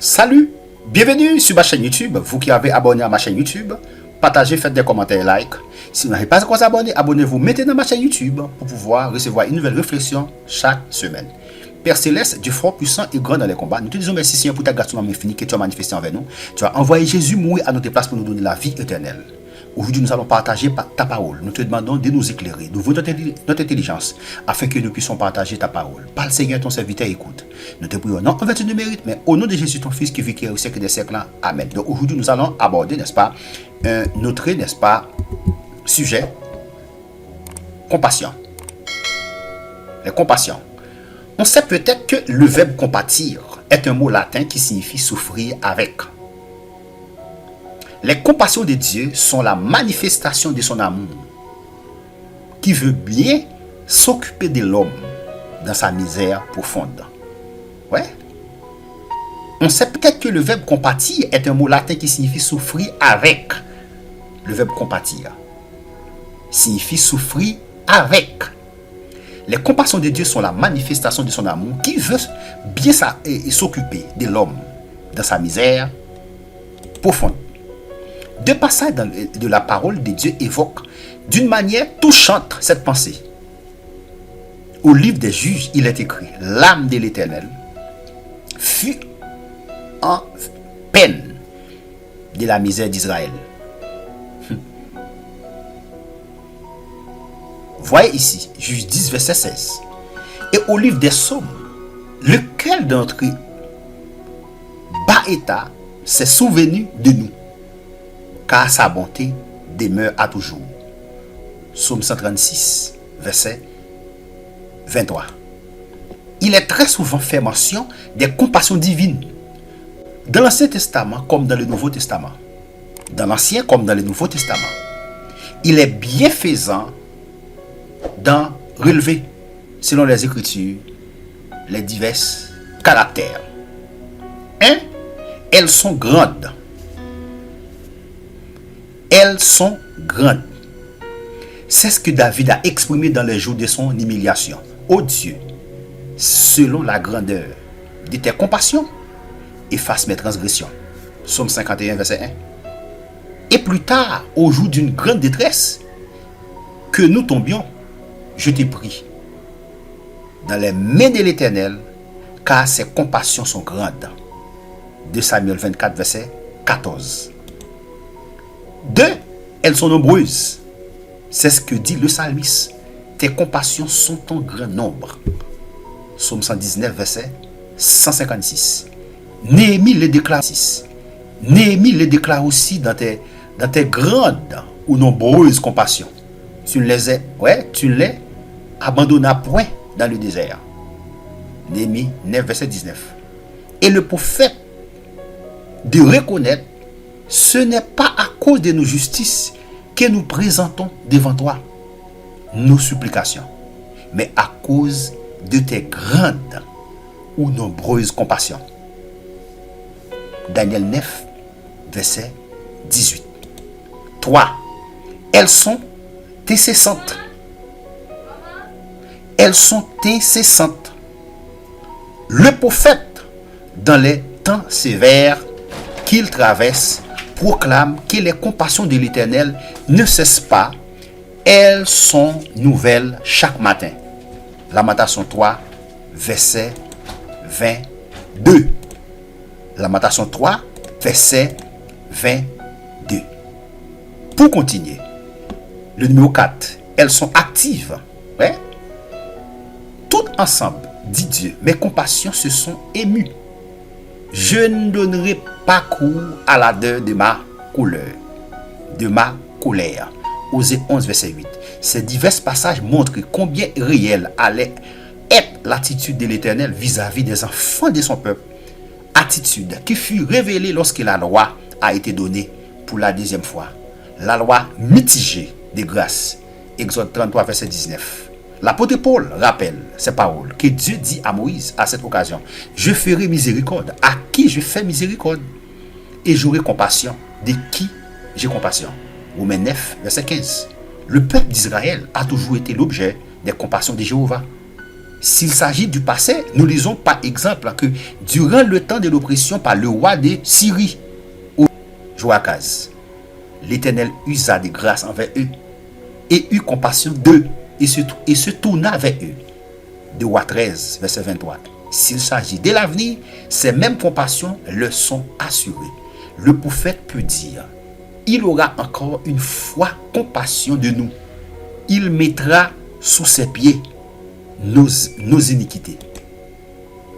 Salut, bienvenue sur ma chaîne YouTube. Vous qui avez abonné à ma chaîne YouTube, partagez, faites des commentaires, like. Si vous n'avez pas encore abonné, abonnez-vous maintenant à ma chaîne YouTube pour pouvoir recevoir une nouvelle réflexion chaque semaine. Père Céleste, Dieu fort, puissant et grand dans les combats, nous te disons merci Seigneur pour ta grâce infinie que tu as manifestée envers nous. Tu as envoyé Jésus mourir à notre place pour nous donner la vie éternelle. Aujourd'hui, nous allons partager ta parole. Nous te demandons de nous éclairer, d'ouvrir notre intelligence, afin que nous puissions partager ta parole. Parle Seigneur, ton serviteur écoute. Nous te prions, non en vertu de mérite, mais au nom de Jésus, ton Fils qui vit au siècle des siècles. Amen. Donc aujourd'hui, nous allons aborder, n'est-ce pas, notre, n'est-ce pas, sujet, compassion. Les compassions. On sait peut-être que le verbe compatir est un mot latin qui signifie souffrir avec. Les compassions de Dieu sont la manifestation de son amour, qui veut bien s'occuper de l'homme dans sa misère profonde. Ouais. On sait peut-être que le verbe compatir est un mot latin qui signifie souffrir avec. Le verbe compatir signifie souffrir avec. Les compassions de Dieu sont la manifestation de son amour, qui veut bien s'occuper de l'homme dans sa misère profonde. Deux passages de la parole de Dieu évoquent d'une manière touchante cette pensée. Au livre des Juges, il est écrit: l'âme de l'Éternel fut en peine de la misère d'Israël. Voyez ici, Juge 10, verset 16. Et au livre des Psaumes, lequel d'entre eux, bas état, s'est souvenu de nous, car sa bonté demeure à toujours. Psaume 136, verset 23. Il est très souvent fait mention des compassions divines, dans l'Ancien Testament comme dans le Nouveau Testament. Dans l'Ancien comme dans le Nouveau Testament. Il est bienfaisant d'en relever, selon les Écritures, les divers caractères. 1. Elles sont grandes. Elles sont grandes. C'est ce que David a exprimé dans les jours de son humiliation. Ô Dieu, selon la grandeur de tes compassions, efface mes transgressions. Psaume 51, verset 1. Et plus tard, au jour d'une grande détresse, que nous tombions, je t'ai pris dans les mains de l'Éternel, car ses compassions sont grandes. 2 Samuel 24, verset 14. 2. Elles sont nombreuses. C'est ce que dit le psalmiste. Tes compassions sont en grand nombre. Psaume 119, verset 156. Néhémie le déclare. Néhémie le déclare aussi dans tes grandes ou nombreuses compassions. Tu ne les abandonnas point dans le désert. Néhémie 9, verset 19. Et le prophète de reconnaître: ce n'est pas à cause de nos justices que nous présentons devant toi nos supplications, mais à cause de tes grandes ou nombreuses compassions. Daniel 9, verset 18. 3. Elles sont incessantes. Elles sont incessantes. Le prophète, dans les temps sévères qu'il traverse, proclame que les compassions de l'Éternel ne cessent pas. Elles sont nouvelles chaque matin. Lamentation 3, verset 22. Lamentation 3, verset 22. Pour continuer, le numéro 4, elles sont actives. Ouais? Toutes ensemble, dit Dieu, mes compassions se sont émues. Je ne donnerai pas cours à l'ardeur de ma colère. Osée 11, verset 8. Ces divers passages montrent combien réelle allait être l'attitude de l'Éternel vis-à-vis des enfants de son peuple. Attitude qui fut révélée lorsque la loi a été donnée pour la deuxième fois. La loi mitigée de grâce. Exode 33, verset 19. L'apôtre Paul rappelle ces paroles que Dieu dit à Moïse à cette occasion: je ferai miséricorde à qui je fais miséricorde, et j'aurai compassion de qui j'ai compassion. Romains 9, verset 15. Le peuple d'Israël a toujours été l'objet des compassions de Jéhovah. S'il s'agit du passé, nous lisons par exemple que durant le temps de l'oppression par le roi de Syrie, Joachaz, l'Éternel usa de grâce envers eux et eut compassion d'eux et se tourna vers eux. De Roi 13, verset 23. S'il s'agit de l'avenir, ces mêmes compassions leur sont assurées. Le prophète peut dire, il aura encore une fois compassion de nous. Il mettra sous ses pieds nos iniquités.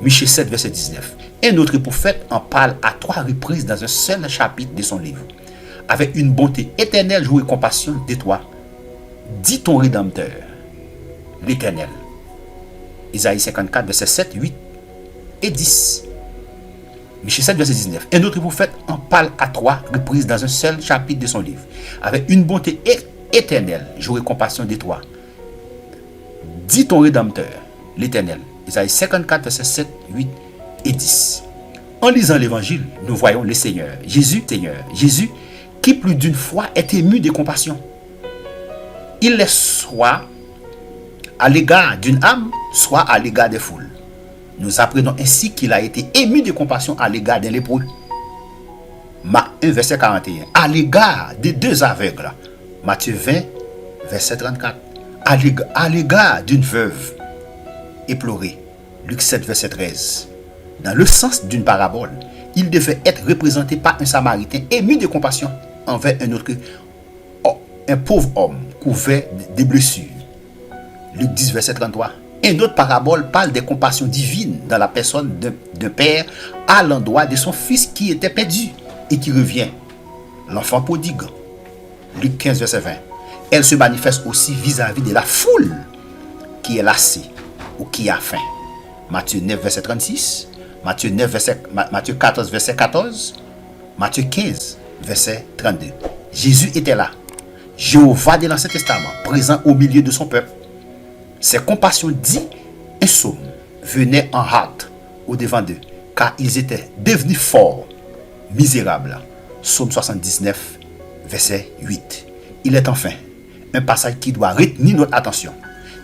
Michée 7, verset 19. Un autre prophète en parle à 3 reprises dans un seul chapitre de son livre. Avec une bonté éternelle, joie et compassion de toi, dit ton Rédempteur, l'Éternel. Isaïe 54, verset 7, 8 et 10. Michée 7, verset 19. Un autre prophète en parle à 3 reprises dans un seul chapitre de son livre. Avec une bonté éternelle, joie et compassion de toi, dit ton Rédempteur, l'Éternel. Isaïe 54, verset 7, 8 et 10. En lisant l'Évangile, nous voyons le Seigneur, Jésus, qui plus d'une fois est ému de compassion. Il est soit à l'égard d'une âme, soit à l'égard des foules. Nous apprenons ainsi qu'il a été ému de compassion à l'égard d'un lépreux. Marc 1, verset 41. À l'égard des 2 aveugles. Matthieu 20, verset 34. À l'égard d'une veuve éplorée. Luc 7, verset 13. Dans le sens d'une parabole, il devait être représenté par un Samaritain ému de compassion envers un pauvre homme couvert de blessures. Luc 10, verset 33. Une autre parabole parle des compassions divines dans la personne d'un père à l'endroit de son fils qui était perdu et qui revient. L'enfant prodigue. Luc 15, verset 20. Elle se manifeste aussi vis-à-vis de la foule qui est lassée ou qui a faim. Matthieu 9, verset 36. Matthieu 14, verset 14. Matthieu 15, verset 32. Jésus était là. Jéhovah de l'Ancien Testament, présent au milieu de son peuple. Ses compassions dit un psaume venaient en hâte au devant d'eux, car ils étaient devenus forts, misérables. Psaume 79, verset 8. Il est enfin un passage qui doit retenir notre attention.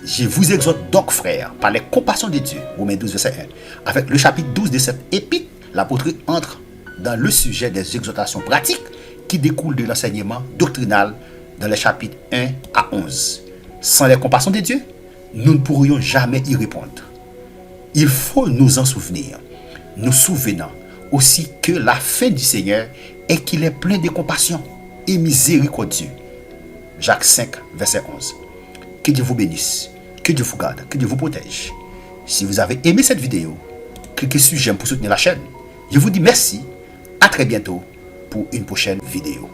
Je vous exhorte donc, frères, par les compassions de Dieu, Romains 12, verset 1. Avec le chapitre 12 de cette épître, l'apôtre entre dans le sujet des exhortations pratiques qui découlent de l'enseignement doctrinal dans les chapitres 1 à 11. Sans les compassions de Dieu, nous ne pourrions jamais y répondre. Il faut nous en souvenir, nous souvenant aussi que la fin du Seigneur est qu'il est plein de compassion et miséricordieux. Jacques 5, verset 11. Que Dieu vous bénisse, que Dieu vous garde, que Dieu vous protège. Si vous avez aimé cette vidéo, cliquez sur j'aime pour soutenir la chaîne. Je vous dis merci, à très bientôt pour une prochaine vidéo.